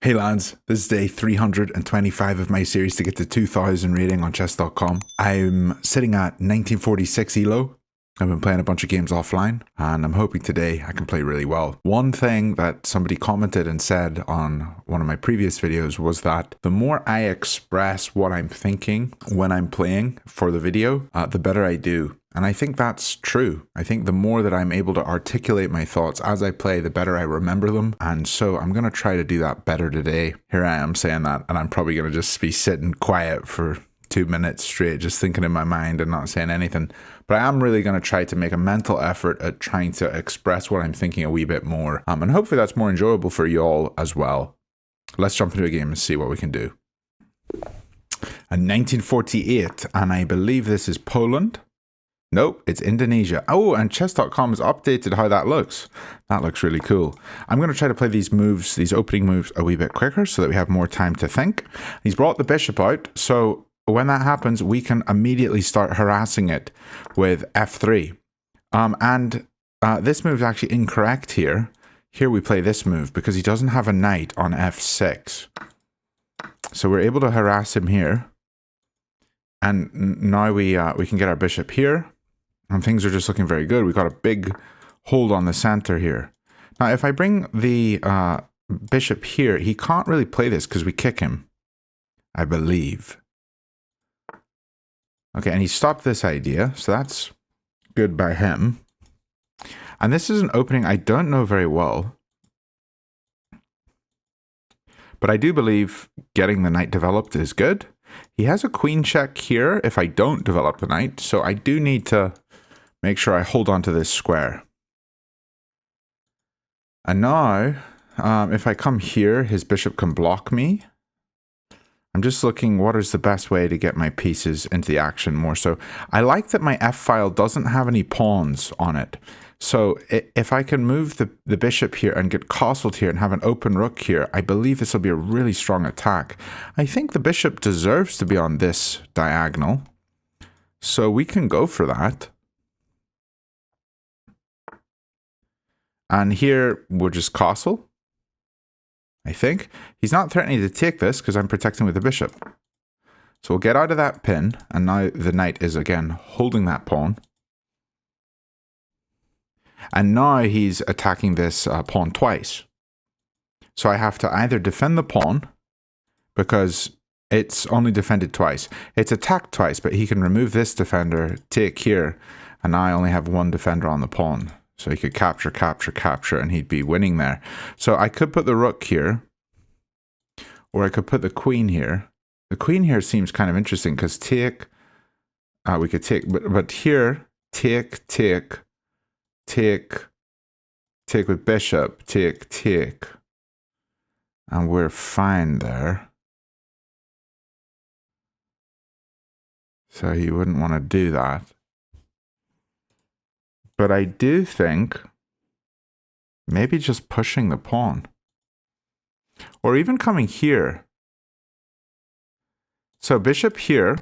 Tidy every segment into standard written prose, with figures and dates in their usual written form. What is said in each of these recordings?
Hey lads, this is day 325 of my series to get to 2000 rating on chess.com. I'm sitting at 1946 elo. I've been playing a bunch of games offline and I'm hoping today I can play really well. One thing that somebody commented and said on one of my previous videos was that the more I express what I'm thinking when I'm playing for the video, the better I do. And I think that's true. I think the more that I'm able to articulate my thoughts as I play, the better I remember them. And so I'm going to try to do that better today. Here I am saying that, and I'm probably going to just be sitting quiet for 2 minutes straight, just thinking in my mind and not saying anything. But I am really going to try to make a mental effort at trying to express what I'm thinking a wee bit more. And hopefully that's more enjoyable for you all as well. Let's jump into a game and see what we can do. And 1948, and I believe this is Poland. Nope, it's Indonesia. Oh, and chess.com has updated how that looks. That looks really cool. I'm going to try to play these moves, these opening moves, a wee bit quicker so that we have more time to think. He's brought the bishop out, so when that happens, we can immediately start harassing it with f3. This move is actually incorrect here. Here we play this move because he doesn't have a knight on f6. So we're able to harass him here. And now we can get our bishop here. And things are just looking very good. We've got a big hold on the center here. Now, if I bring the bishop here, he can't really play this because we kick him, I believe. Okay, and he stopped this idea, so that's good by him. And this is an opening I don't know very well. But I do believe getting the knight developed is good. He has a queen check here if I don't develop the knight, so I do need to make sure I hold on to this square. And now, if I come here, his bishop can block me. I'm just looking what is the best way to get my pieces into the action more. So I like that my f-file doesn't have any pawns on it. So if I can move the bishop here and get castled here and have an open rook here, I believe this will be a really strong attack. I think the bishop deserves to be on this diagonal. So we can go for that. And here we'll just castle, I think. He's not threatening to take this because I'm protecting with the bishop. So we'll get out of that pin. And now the knight is again holding that pawn. And now he's attacking this pawn twice. So I have to either defend the pawn, because it's only defended twice. It's attacked twice, but he can remove this defender, take here, and now I only have one defender on the pawn. So he could capture, capture, capture, and he'd be winning there. So I could put the rook here, or I could put the queen here. The queen here seems kind of interesting, because take, we could take, but here, take, take, take, take with bishop, take, take. And we're fine there. So you wouldn't want to do that. But I do think maybe just pushing the pawn. Or even coming here. So bishop here,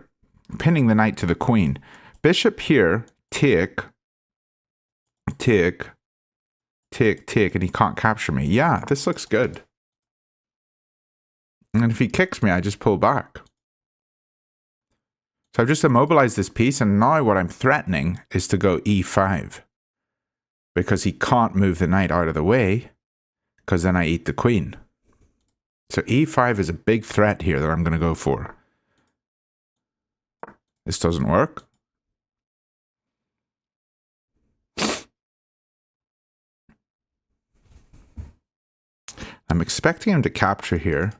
pinning the knight to the queen. Bishop here, take, take, take, take, and he can't capture me. Yeah, this looks good. And if he kicks me, I just pull back. So I've just immobilized this piece, and now what I'm threatening is to go e5. Because he can't move the knight out of the way, because then I eat the queen. So e5 is a big threat here that I'm going to go for. This doesn't work. I'm expecting him to capture here.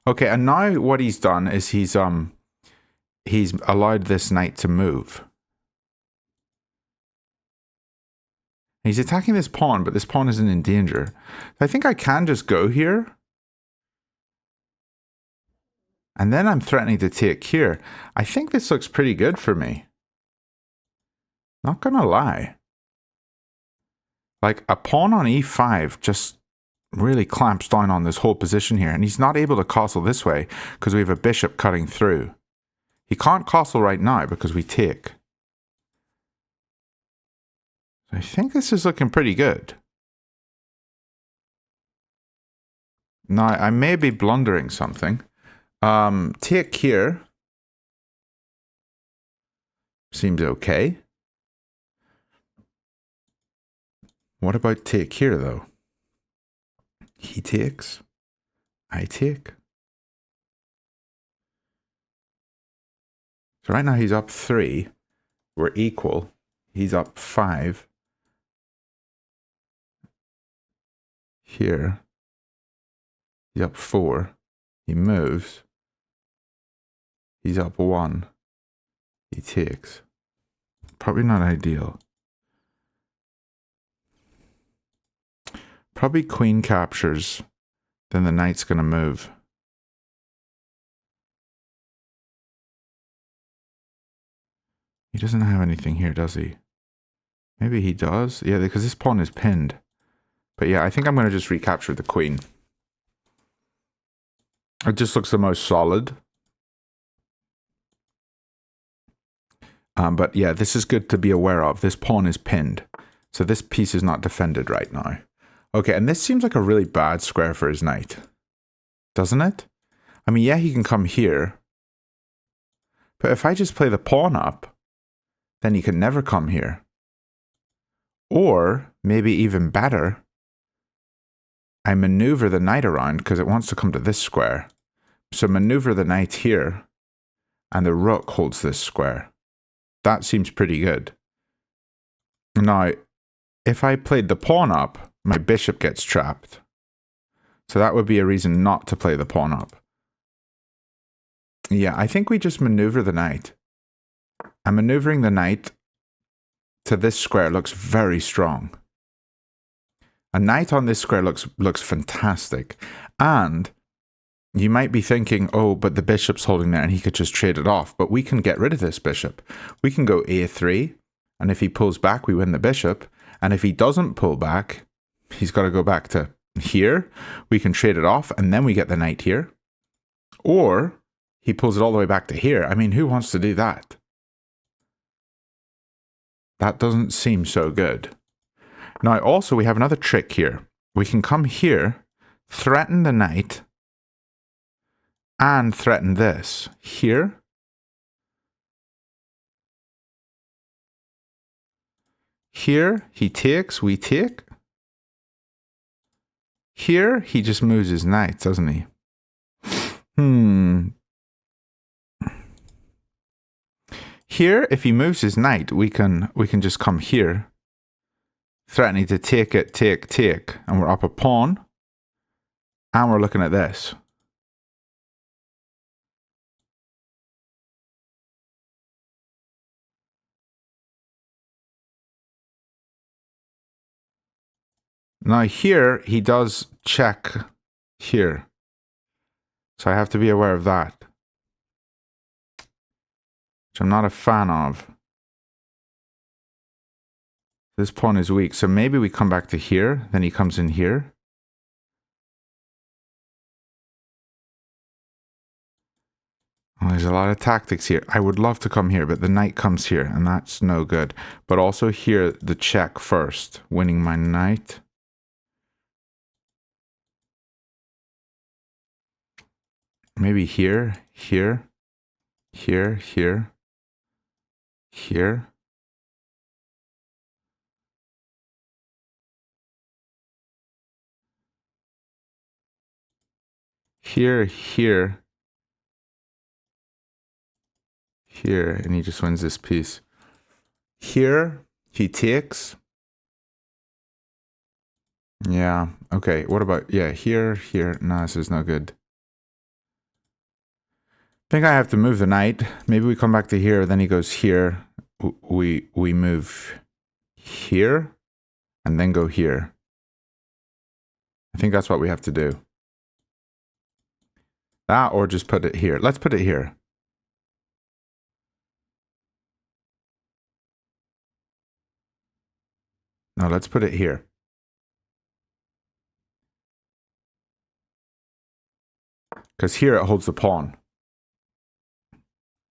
Okay, and now what he's done is he's allowed this knight to move. He's attacking this pawn, but this pawn isn't in danger. I think I can just go here. And then I'm threatening to take here. I think this looks pretty good for me. Not gonna lie. Like a pawn on e5 just really clamps down on this whole position here. And he's not able to castle this way because we have a bishop cutting through. He can't castle right now because we take. I think this is looking pretty good. Now, I may be blundering something. Take here. Seems okay. What about take here, though? He takes. I take. So right now he's up 3. We're equal. He's up 5. Here. He's up 4. He moves. He's up 1. He takes. Probably not ideal. Probably queen captures. Then the knight's going to move. He doesn't have anything here, does he? Maybe he does. Yeah, because this pawn is pinned. But yeah, I think I'm going to just recapture the queen. It just looks the most solid. But yeah, this is good to be aware of. This pawn is pinned. So this piece is not defended right now. Okay, and this seems like a really bad square for his knight. Doesn't it? I mean, yeah, he can come here. But if I just play the pawn up, then he can never come here. Or, maybe even better, I maneuver the knight around because it wants to come to this square. So maneuver the knight here, and the rook holds this square. That seems pretty good. Now, if I played the pawn up, my bishop gets trapped. So that would be a reason not to play the pawn up. Yeah, I think we just maneuver the knight. And maneuvering the knight to this square looks very strong. A knight on this square looks fantastic. And you might be thinking, oh, but the bishop's holding there and he could just trade it off. But we can get rid of this bishop. We can go a3. And if he pulls back, we win the bishop. And if he doesn't pull back, he's got to go back to here. We can trade it off and then we get the knight here. Or he pulls it all the way back to here. I mean, who wants to do that? That doesn't seem so good. Now, also, we have another trick here. We can come here, threaten the knight, and threaten this. Here. Here, he takes, we take. Here, he just moves his knight, doesn't he? Here, if he moves his knight, we can just come here, threatening to take it, take, and we're up a pawn, and we're looking at this. Now here, he does check here. So I have to be aware of that. Which I'm not a fan of. This pawn is weak, so maybe we come back to here, then he comes in here. Oh, there's a lot of tactics here. I would love to come here, but the knight comes here, and that's no good. But also here, the check first, winning my knight. Maybe here, here, here, here, here. Here, here, here, and he just wins this piece. Here, he takes. Yeah, okay, what about, yeah, here, here. No, this is no good. I think I have to move the knight. Maybe we come back to here, then he goes here. We move here, and then go here. I think that's what we have to do. That, or just put it here. Let's put it here. No, let's put it here. Because here it holds the pawn.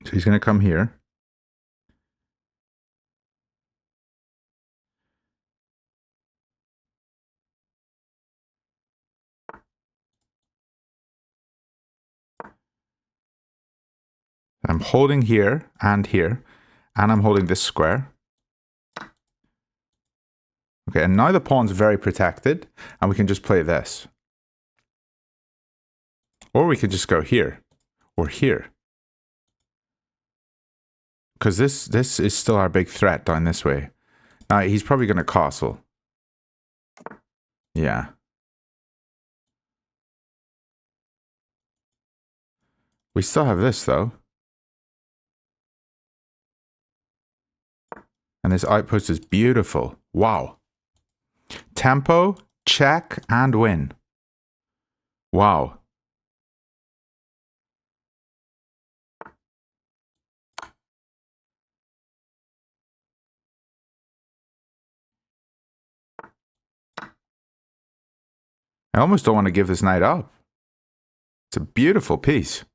So he's going to come here. I'm holding here, and I'm holding this square. Okay, and now the pawn's very protected, and we can just play this. Or we could just go here, or here. Because this is still our big threat down this way. Now, he's probably going to castle. Yeah. We still have this, though. And this outpost is beautiful. Wow. Tempo, check, and win. Wow. I almost don't want to give this knight up. It's a beautiful piece.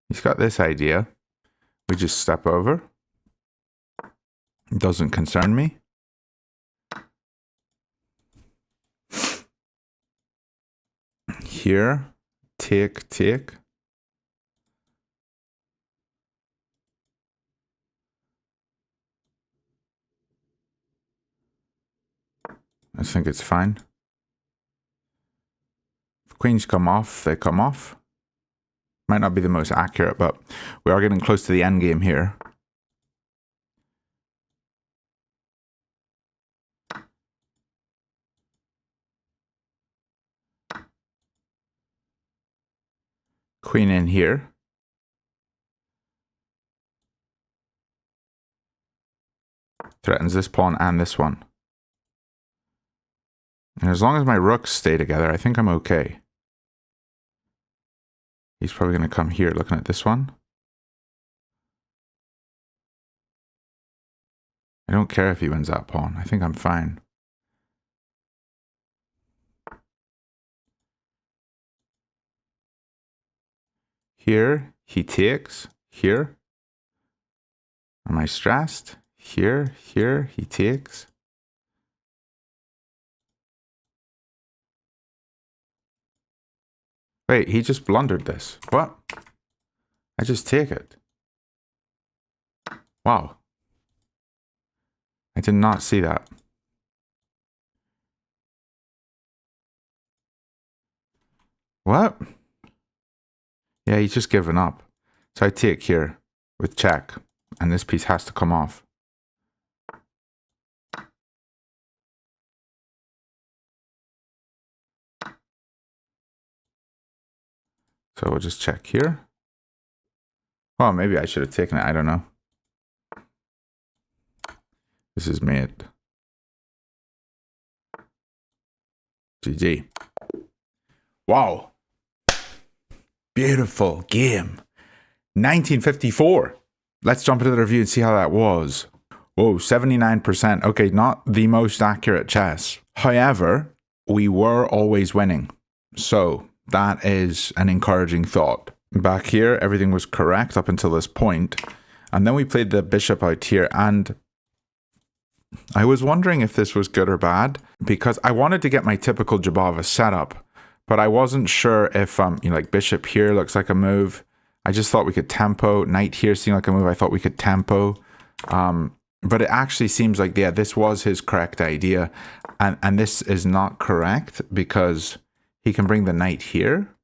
He's got this idea. We just step over. It doesn't concern me. Here, take, take. I think it's fine. If queens come off, they come off. Might not be the most accurate, but we are getting close to the end game here. Queen in here. Threatens this pawn and this one. And as long as my rooks stay together, I think I'm okay. He's probably going to come here looking at this one. I don't care if he wins that pawn. I think I'm fine. Here, he takes. Here. Am I stressed? Here, he takes. Wait, he just blundered this. What? I just take it. Wow. I did not see that. What? Yeah, he's just given up. So I take here with check, and this piece has to come off. So we'll just check here. Well, maybe I should have taken it. I don't know. This is made. GG. Wow. Beautiful game. 1954. Let's jump into the review and see how that was. Whoa, 79%. Okay, not the most accurate chess. However, we were always winning. So that is an encouraging thought. Back here, everything was correct up until this point. And then we played the bishop out here, and I was wondering if this was good or bad, because I wanted to get my typical Jobava setup, but I wasn't sure if, like bishop here looks like a move. I just thought we could tempo. Knight here seemed like a move I thought we could tempo. But it actually seems like, yeah, this was his correct idea. And this is not correct, because he can bring the knight here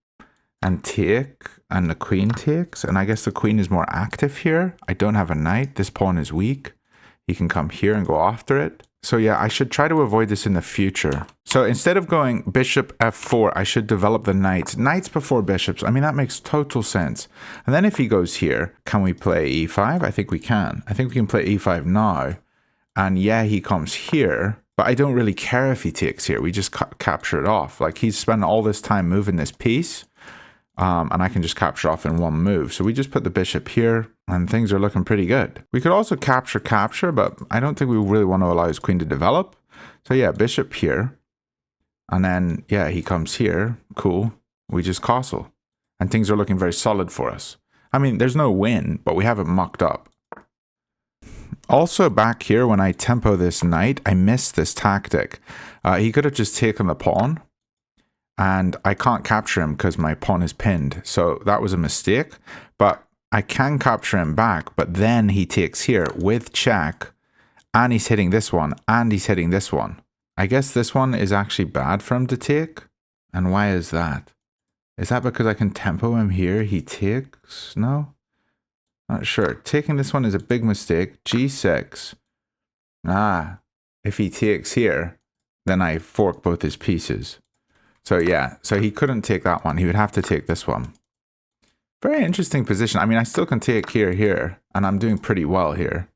and take, and the queen takes. And I guess the queen is more active here. I don't have a knight. This pawn is weak. He can come here and go after it. So yeah, I should try to avoid this in the future. So instead of going bishop f4, I should develop the knights. Knights before bishops. I mean, that makes total sense. And then if he goes here, can we play e5? I think we can. I think we can play e5 now. And yeah, he comes here. But I don't really care if he takes here. We just capture it off. Like, he's spent all this time moving this piece. And I can just capture off in one move. So we just put the bishop here, and things are looking pretty good. We could also capture, but I don't think we really want to allow his queen to develop. So yeah, bishop here. And then, yeah, he comes here. Cool. We just castle. And things are looking very solid for us. I mean, there's no win, but we have it mucked up. Also back here, when I tempo this knight, I missed this tactic. He could have just taken the pawn, and I can't capture him because my pawn is pinned. So that was a mistake, but I can capture him back, but then he takes here with check, and he's hitting this one, and he's hitting this one. I guess this one is actually bad for him to take. And why is that? Is that because I can tempo him here? He takes? No? Not sure. Taking this one is a big mistake. G6. Ah, if he takes here, then I fork both his pieces. So yeah, so he couldn't take that one. He would have to take this one. Very interesting position. I mean, I still can take here, and I'm doing pretty well here.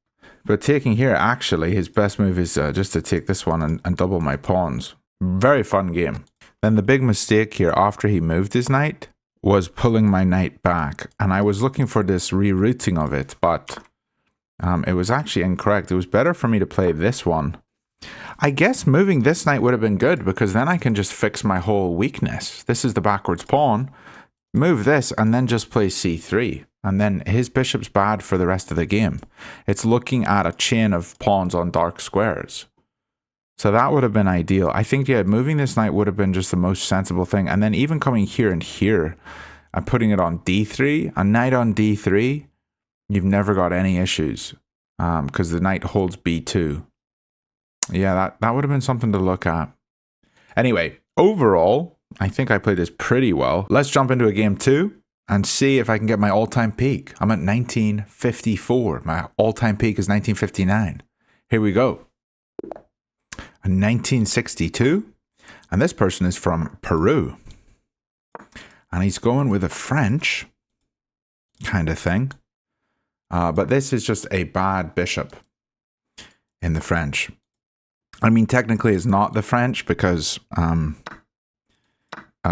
But taking here, actually, his best move is just to take this one and double my pawns. Very fun game. Then the big mistake here after he moved his knight was pulling my knight back. And I was looking for this rerouting of it, but it was actually incorrect. It was better for me to play this one. I guess moving this knight would have been good because then I can just fix my whole weakness. This is the backwards pawn. Move this and then just play c3. And then his bishop's bad for the rest of the game. It's looking at a chain of pawns on dark squares. So that would have been ideal. I think, yeah, moving this knight would have been just the most sensible thing. And then even coming here and here and putting it on d3, a knight on d3, you've never got any issues because the knight holds b2. Yeah, that would have been something to look at. Anyway, overall, I think I played this pretty well. Let's jump into a game 2 and see if I can get my all-time peak. I'm at 1954. My all-time peak is 1959. Here we go. 1962, and this person is from Peru, and he's going with a French kind of thing, but this is just a bad bishop in the French. I mean, technically it's not the French because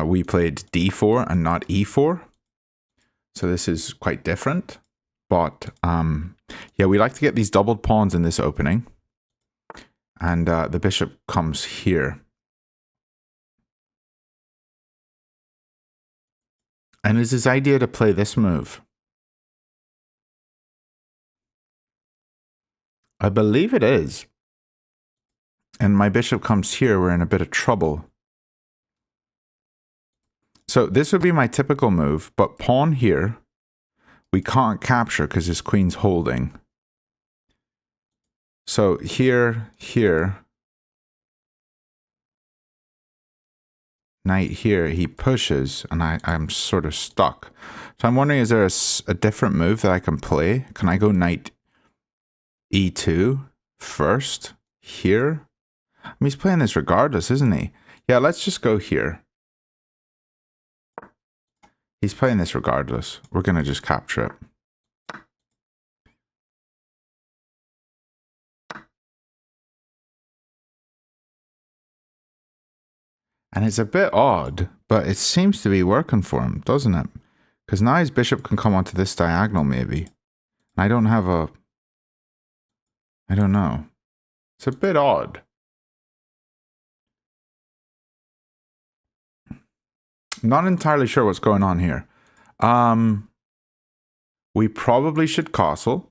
we played d4 and not e4, so this is quite different, but yeah, we like to get these doubled pawns in this opening. And the bishop comes here. And is his idea to play this move? I believe it is. And my bishop comes here, we're in a bit of trouble. So this would be my typical move, but pawn here, we can't capture because his queen's holding. So here, knight here, he pushes, and I'm sort of stuck. So I'm wondering, is there a different move that I can play? Can I go knight e2 first here? I mean, he's playing this regardless, isn't he? Yeah, let's just go here. He's playing this regardless. We're going to just capture it. And it's a bit odd, but it seems to be working for him, doesn't it? Because now his bishop can come onto this diagonal, maybe. I don't have a... I don't know. It's a bit odd. Not entirely sure what's going on here. We probably should castle.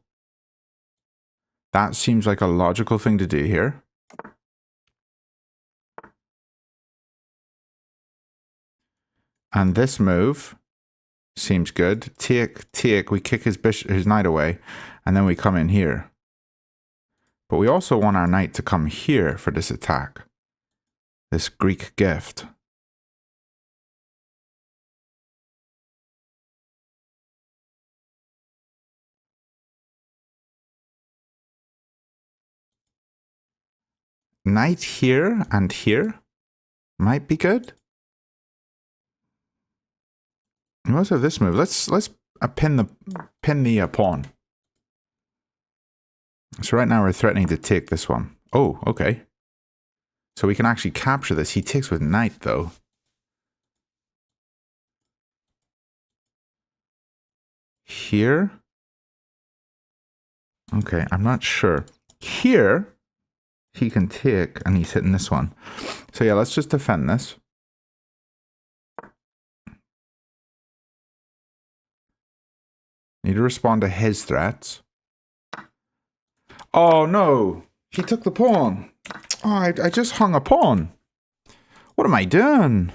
That seems like a logical thing to do here. And this move seems good. Take, we kick his knight away, and then we come in here. But we also want our knight to come here for this attack. This Greek gift. Knight here and here might be good. And also this move. Let's pin the pawn. So right now we're threatening to take this one. Oh, okay. So we can actually capture this. He takes with knight though. Here. Okay, I'm not sure. Here he can take, and he's hitting this one. So yeah, let's just defend this. Need to respond to his threats. Oh, no. He took the pawn. Oh, I just hung a pawn. What am I doing?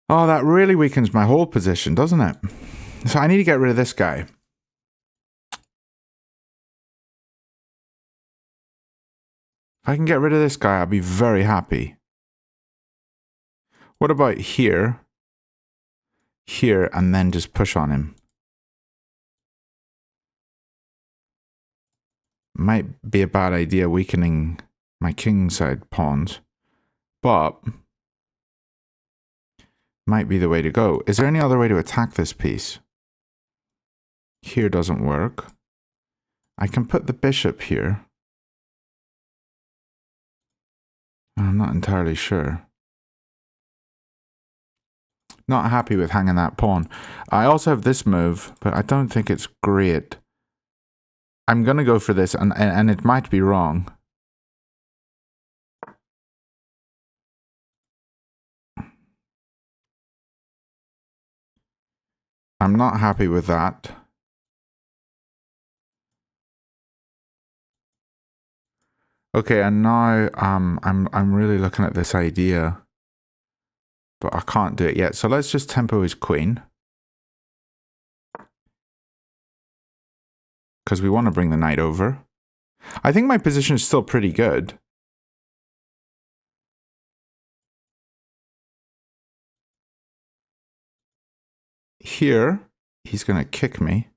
Oh, that really weakens my whole position, doesn't it? So I need to get rid of this guy. If I can get rid of this guy, I'll be very happy. What about here? Here, and then just push on him. Might be a bad idea weakening my kingside pawns, but might be the way to go. Is there any other way to attack this piece? Here doesn't work. I can put the bishop here. I'm not entirely sure. Not happy with hanging that pawn. I also have this move, but I don't think it's great. I'm going to go for this, and it might be wrong. I'm not happy with that. Okay, and now I'm really looking at this idea, but I can't do it yet. So let's just tempo his queen, because we want to bring the knight over. I think my position is still pretty good. Here, he's going to kick me.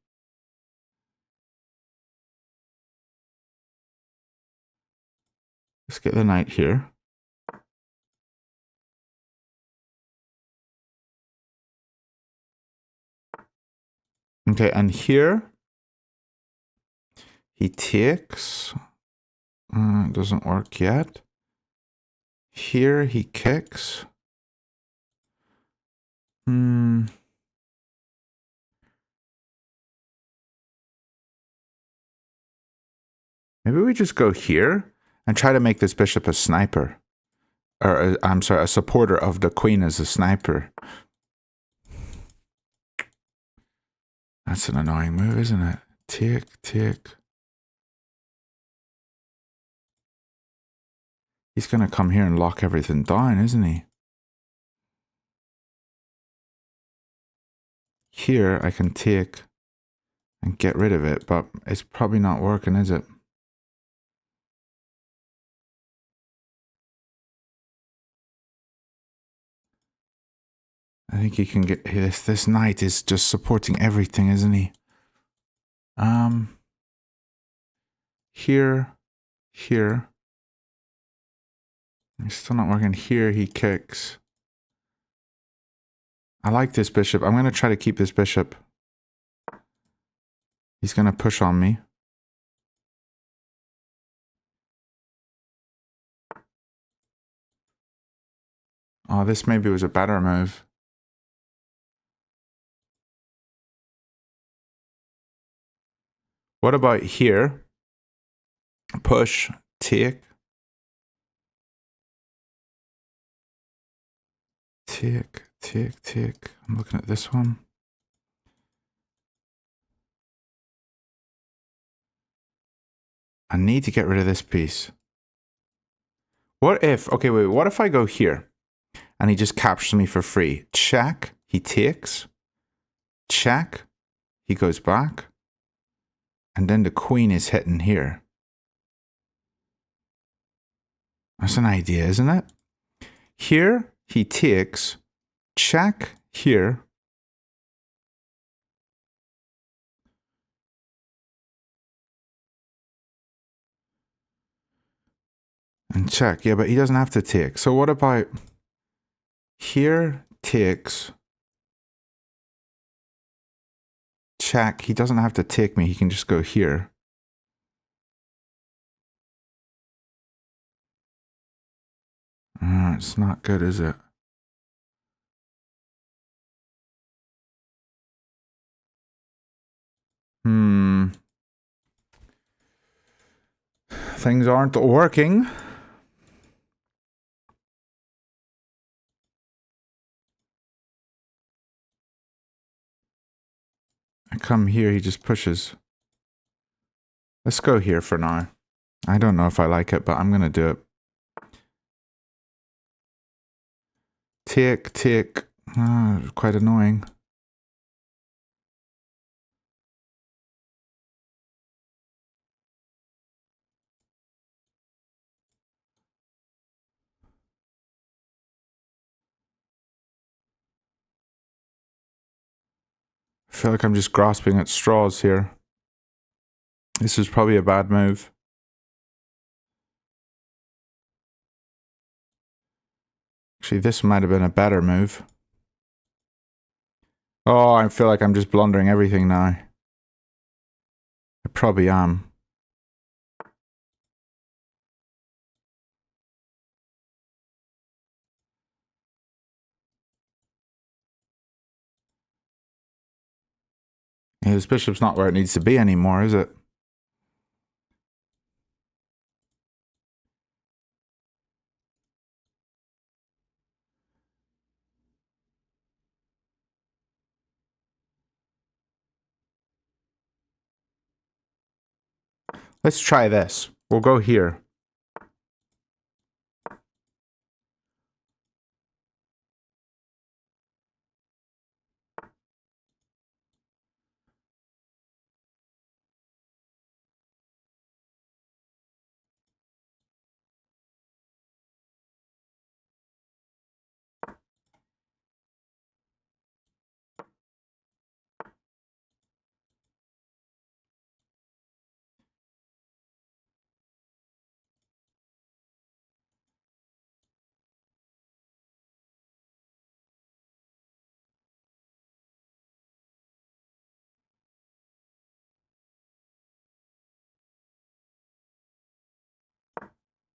Let's get the knight here. Okay, and here, he takes. It doesn't work yet. Here, he kicks. Maybe we just go here and try to make this bishop a sniper. Or, I'm sorry, a supporter of the queen as a sniper. That's an annoying move, isn't it? Take, take. He's going to come here and lock everything down, isn't he? Here, I can take and get rid of it, but it's probably not working, is it? I think he can get this knight is just supporting everything, isn't he? Here. It's still not working. Here he kicks. I like this bishop. I'm going to try to keep this bishop. He's going to push on me. Oh, this maybe was a better move. What about here? Push, take. Take. I'm looking at this one. I need to get rid of this piece. What if, okay, wait, what if I go here and he just captures me for free? Check, he takes. Check, he goes back. And then the queen is hitting here. That's an idea, isn't it? Here, he takes. Check here. And check. Yeah, but he doesn't have to take. So what about here takes. Check. He doesn't have to take me. He can just go here. It's not good, is it? Things aren't working. I come here, he just pushes. Let's go here for now. I don't know if I like it, but I'm going to do it. Take, take. Oh, quite annoying. I feel like I'm just grasping at straws here. This is probably a bad move. Actually, this might have been a better move. Oh, I feel like I'm just blundering everything now. I probably am. Yeah, this bishop's not where it needs to be anymore, is it? Let's try this. We'll go here.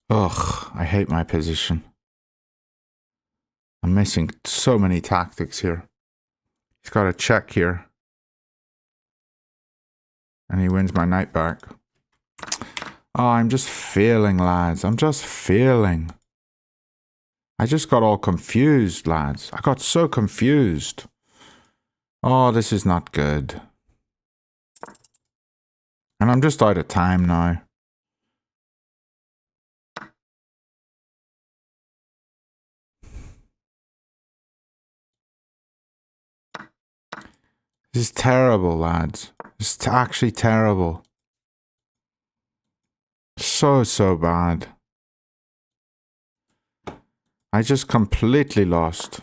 Ugh, I hate my position. I'm missing so many tactics here. He's got a check here. And he wins my knight back. Oh, I'm just failing, lads. I'm just failing. I just got all confused, lads. I got so confused. Oh, this is not good. And I'm just out of time now. This is terrible, lads. This is actually terrible. So bad. I just completely lost.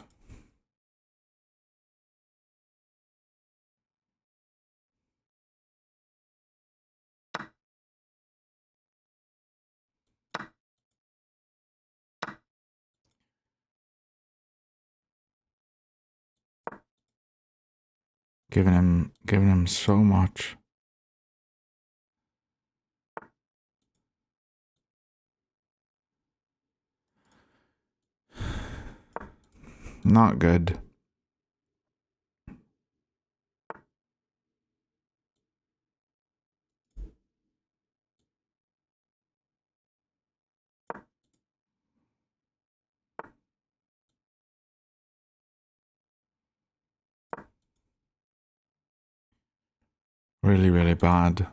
Giving him so much. Not good. Really, really bad.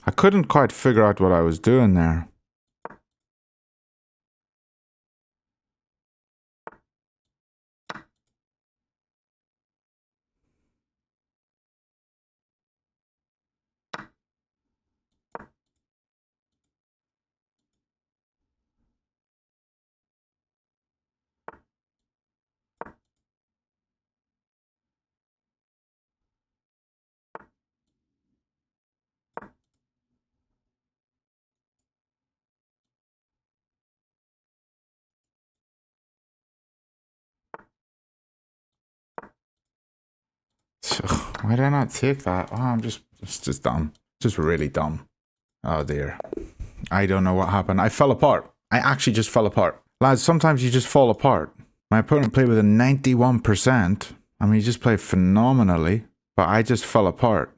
I couldn't quite figure out what I was doing there. Why did I not take that? Oh, it's just dumb. Just really dumb. Oh dear. I don't know what happened. I fell apart. I actually just fell apart. Lads, sometimes you just fall apart. My opponent played with a 91%. I mean, he just played phenomenally, but I just fell apart.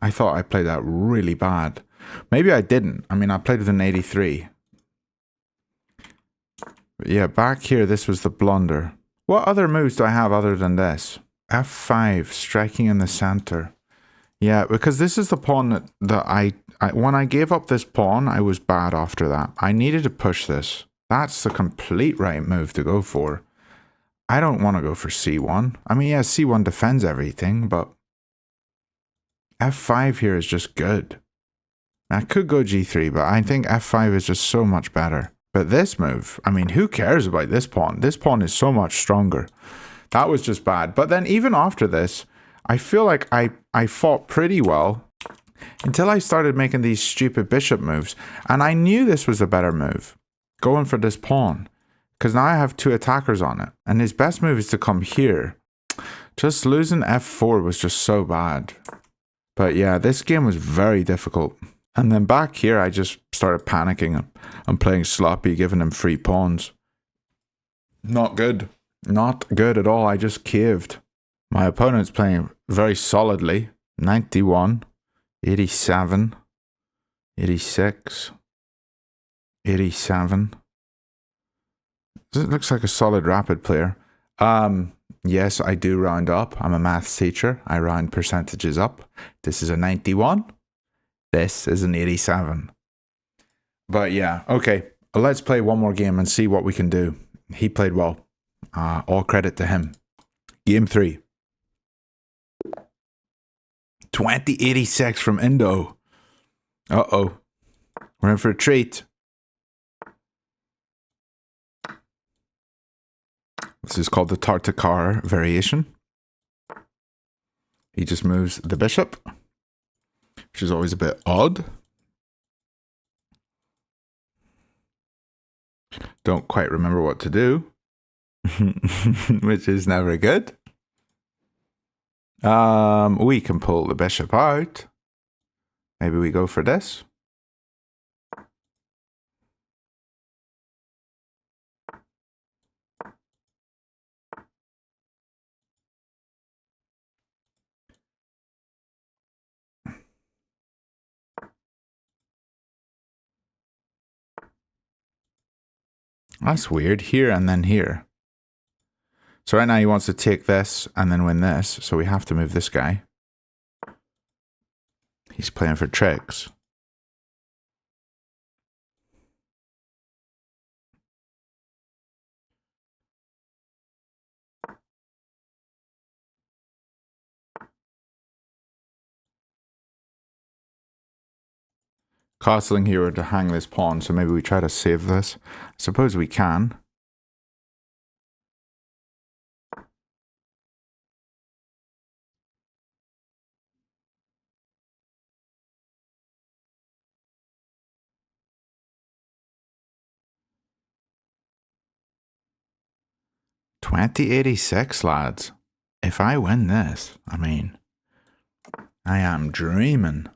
I thought I played that really bad. Maybe I didn't. I mean, I played with an 83. But yeah, back here, this was the blunder. What other moves do I have other than this? F5, striking in the center. Yeah, because this is the pawn that I when I gave up this pawn, I was bad after that. I needed to push this. That's the complete right move to go for. I don't want to go for C1. I mean, yeah, C1 defends everything, but F5 here is just good. I could go G3, but I think F5 is just so much better. But this move, I mean, who cares about this pawn? This pawn is so much stronger. That was just bad. But then even after this, I feel like I fought pretty well until I started making these stupid bishop moves. And I knew this was a better move, going for this pawn. Because now I have two attackers on it. And his best move is to come here. Just losing F4 was just so bad. But yeah, this game was very difficult. And then back here, I just started panicking and playing sloppy, giving him free pawns. Not good. Not good at all. I just caved. My opponent's playing very solidly. 91, 87, 86, 87. It looks like a solid rapid player. Yes, I do round up. I'm a maths teacher. I round percentages up. This is a 91. This is an 87. But yeah, okay. Let's play one more game and see what we can do. He played well. All credit to him. Game 3. 2086 from Indo. Uh-oh. We're in for a treat. This is called the Tartakower variation. He just moves the bishop, which is always a bit odd. Don't quite remember what to do, which is never good. We can pull the bishop out. Maybe we go for this. That's weird. Here and then here. So right now he wants to take this and then win this. So we have to move this guy. He's playing for tricks. Castling here to hang this pawn, so maybe we try to save this. I suppose we can. $20.86, lads. If I win this, I mean, I am dreaming.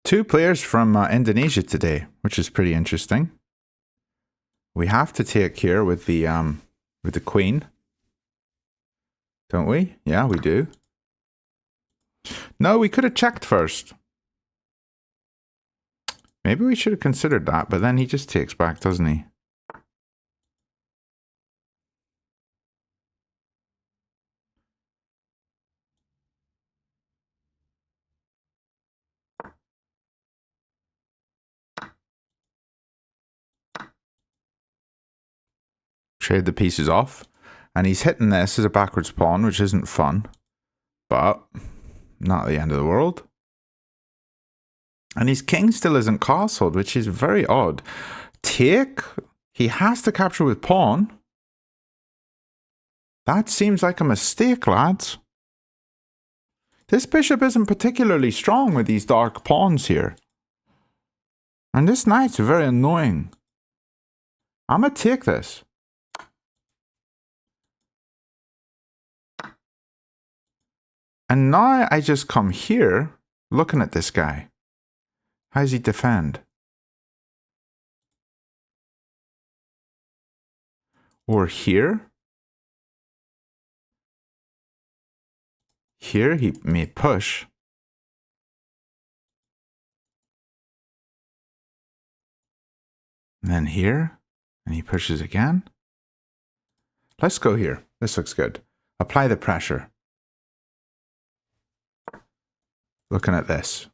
Two players from Indonesia today, which is pretty interesting. We have to take here with the queen, don't we? Yeah, we do. No, we could have checked first. Maybe we should have considered that, but then he just takes back, doesn't he? Trade the pieces off. And he's hitting this as a backwards pawn, which isn't fun. But not the end of the world. And his king still isn't castled, which is very odd. Take? He has to capture with pawn. That seems like a mistake, lads. This bishop isn't particularly strong with these dark pawns here. And this knight's very annoying. I'm going to take this. And now I just come here, looking at this guy. How does he defend? Or here? Here he may push. And then here, and he pushes again. Let's go here. This looks good. Apply the pressure. Looking at this.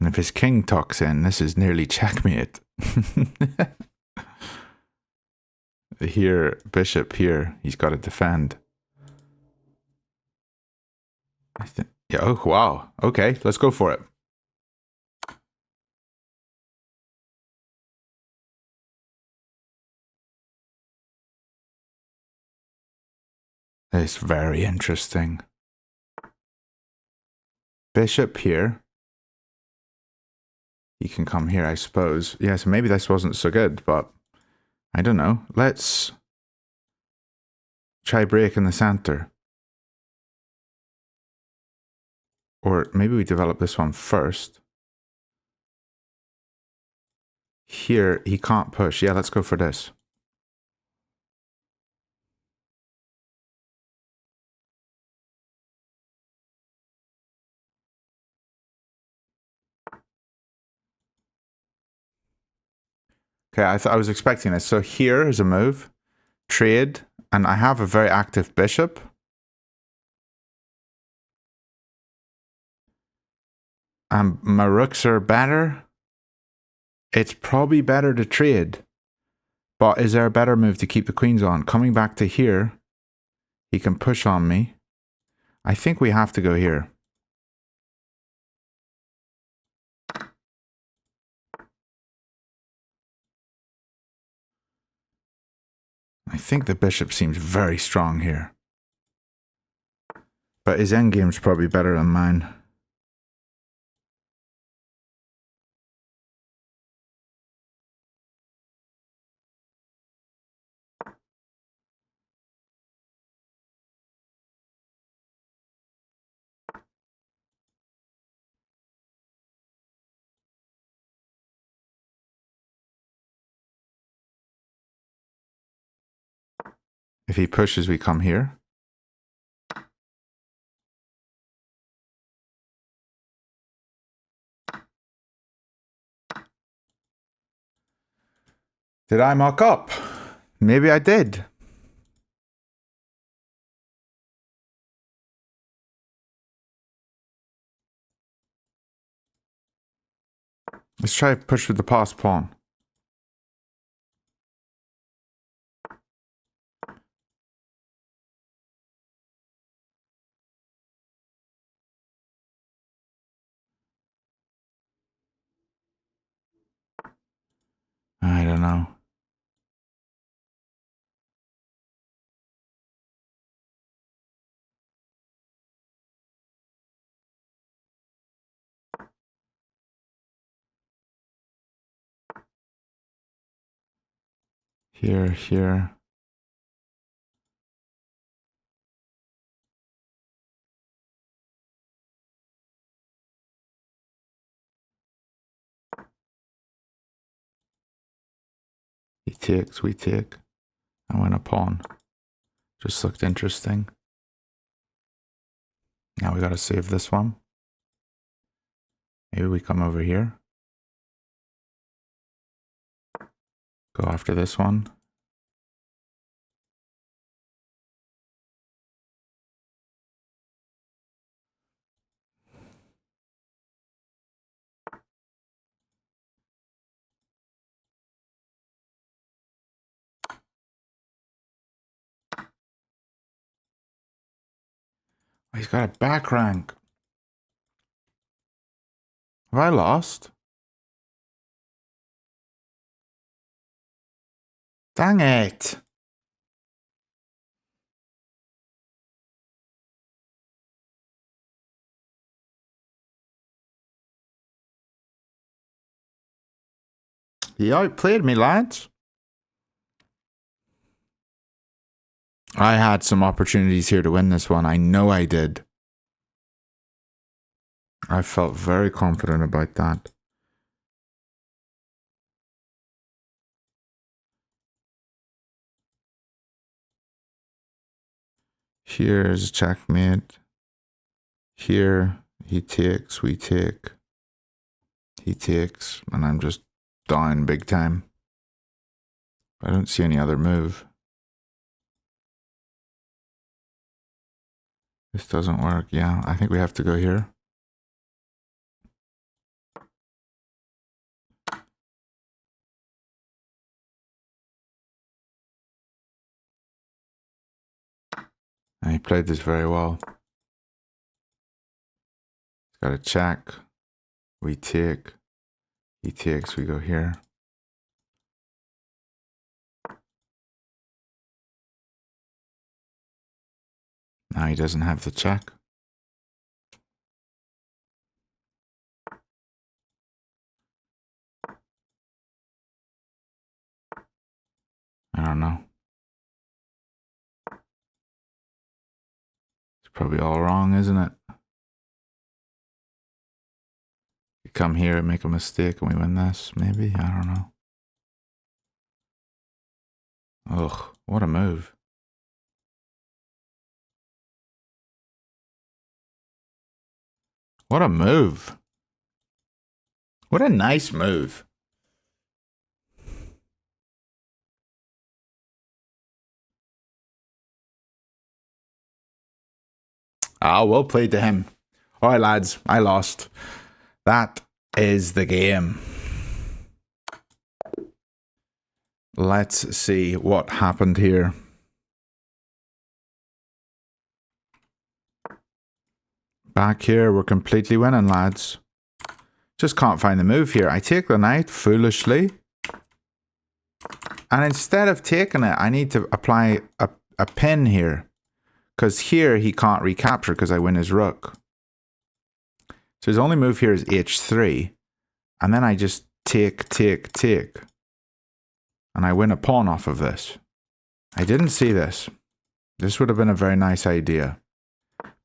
And if his king tucks in, this is nearly checkmate. Here, bishop here, he's got to defend. Yeah, oh, wow. Okay, let's go for it. It's very interesting. Bishop here. He can come here, I suppose. Yeah, so maybe this wasn't so good, but I don't know. Let's try break in the center. Or maybe we develop this one first. Here, he can't push. Yeah, let's go for this. Okay, I was expecting this. So here is a move. Trade. And I have a very active bishop. And my rooks are better. It's probably better to trade. But is there a better move to keep the queens on? Coming back to here, he can push on me. I think we have to go here. I think the bishop seems very strong here. But his endgame's probably better than mine. If he pushes, we come here. Did I muck up? Maybe I did. Let's try to push with the passed pawn. I don't know. Here. He takes, we take. I win a pawn. Just looked interesting. Now we gotta save this one. Maybe we come over here. Go after this one. He's got a back rank. Have I lost? Dang it. He outplayed me, lads. I had some opportunities here to win this one. I know I did. I felt very confident about that. Here's checkmate. Here, he takes, we take. He takes, and I'm just down big time. I don't see any other move. This doesn't work. Yeah, I think we have to go here. And he played this very well. He's got a check. We take. He takes, we go here. Now he doesn't have the check. I don't know. It's probably all wrong, isn't it? We come here and make a mistake and we win this, maybe? I don't know. Ugh, what a move. What a move. What a nice move. Ah, well played to him. All right, lads, I lost. That is the game. Let's see what happened here. Back here, we're completely winning, lads. Just can't find the move here. I take the knight foolishly. And instead of taking it, I need to apply a pin here. Because here he can't recapture because I win his rook. So his only move here is h3. And then I just take. And I win a pawn off of this. I didn't see this. This would have been a very nice idea.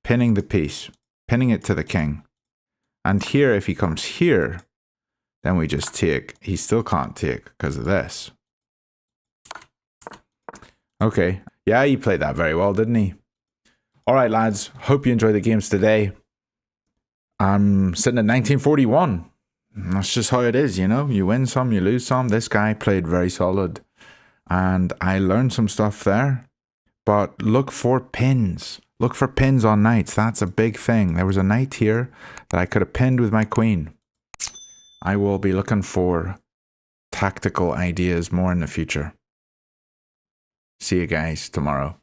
Pinning the piece. Pinning it to the king. And here, if he comes here, then we just take. He still can't take because of this. Okay. Yeah, he played that very well, didn't he? All right, lads. Hope you enjoyed the games today. I'm sitting at 1941. That's just how it is, you know. You win some, you lose some. This guy played very solid. And I learned some stuff there. But look for pins. Look for pins on knights. That's a big thing. There was a knight here that I could have pinned with my queen. I will be looking for tactical ideas more in the future. See you guys tomorrow.